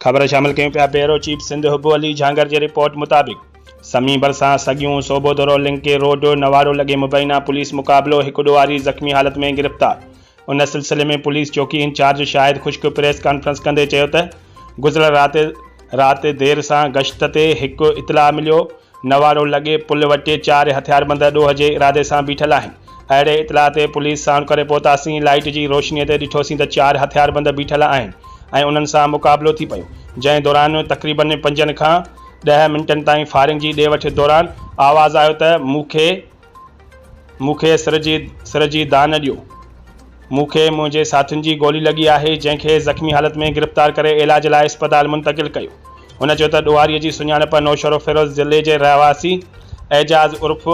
ख़बर शामिल कयूं पिया ब्यूरो चीफ सिंध हुब अली झांगर जी रिपोर्ट मुताबिक़ समी भरिसां सगियूं सोबो दौरो लिंके रोड नवारो लॻे मुबैना पुलिस मुक़ाबिलो हिकु ॾोहारी ज़ख़्मी हालत में गिरफ़्तार। उन सिलसिले में पुलिस चौकी इंचार्ज शाहिद खुश्क प्रेस कॉन्फ्रेंस कंदे चयो त गुज़िरियल राति देर सां गश्त ते हिकु इतला मिलियो नवारो लॻे पुल वटि 4 हथियारबंद ॾोह जे इरादे सां बीठल आहिनि। अहिड़े इतला ते पुलिस साण करे पहुतासीं। लाइट जी रोशनीअ ते ॾिठोसीं त 4 हथियारबंद बीठल आहिनि ऐं उन्हनि सां मुक़ाबिलो थी पियो, जंहिं दौरान तक़रीबन 5 खां 10 मिंटनि ताईं फायरिंग जी ॾे वठि दौरान आवाज़ आयो त मूंखे सिर जी दान ॾियो, मूंखे मुंहिंजे साथियुनि जी गोली लॻी आहे, जंहिंखे ज़ख़्मी हालत में गिरफ़्तार करे इलाज लाइ अस्पताल मुंतक़िल कयो। हुन चयो त ॾोहारीअ जी सुञाणप नौशरो फिरोज़ ज़िले जे रहवासी एजाज़ उर्फ़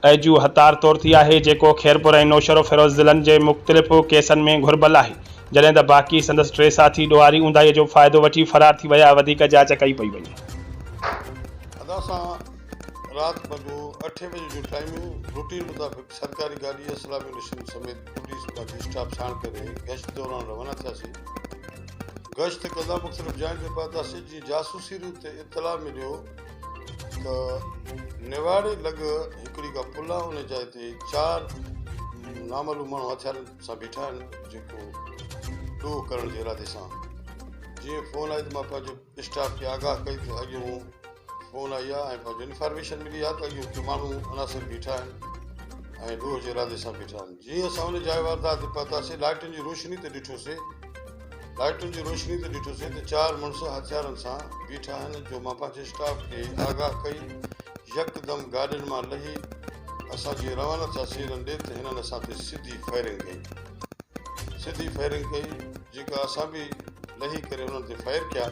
ऐजू हतार तौर थी आहे, जेको खैरपुर ऐं नौशरो फिरोज़ ज़िलनि जे मुख़्तलिफ़ केसनि में घुर्बल आहे, जॾहिं त बाक़ी संदसि 3 साथी ॾोहारी ऊंदाहीअ जो फ़ाइदो वठी फरार थी विया। वधीक जांच कई पई वञे। रात को 8 बजे जो टाइमिंग रूटीन मुताबिक सरकारी गाड़ी असला मिशन समेत पुलिस बाकी स्टाफ साण करे गश्त दौरान रवाना थियासीं। गश्त कंदा मुख़्तलिफ़ जाइन ते पहुतासीं जी जासूसी रूप ते इतला मिलियो त नेवाड़े लॻ हिकिड़ी का पुल आहे, उन जाइ ते 4 नामालूम माण्हू हथियार सां बीठा आहिनि, जेको ॾोह करण जे इरादे सां। जीअं फ़ोन आई त मां पंहिंजे स्टाफ खे आगाह कई त अॻियो फ़ोन आई आहे ऐं पंहिंजो इंफॉर्मेशन मिली आहे त अॻियो माण्हू अनासिर बीठा आहिनि ऐं ॾोह जे इरादे सां बीठा आहिनि। जीअं असां उन जाइ वारदात ते पहुतासीं, लाइटुनि जी रोशनी ते ॾिठोसीं त 4 माण्हू हथियारनि सां बीठा आहिनि, जो मां पंहिंजे स्टाफ खे आगाह कई। यकदम गाॾियुनि मां लही असां जीअं रवाना थियासीं हिननि ॾे त हिननि असां ते सिधी फायरिंग कई, जेका असां बि लही करे हुननि ते फायर कया।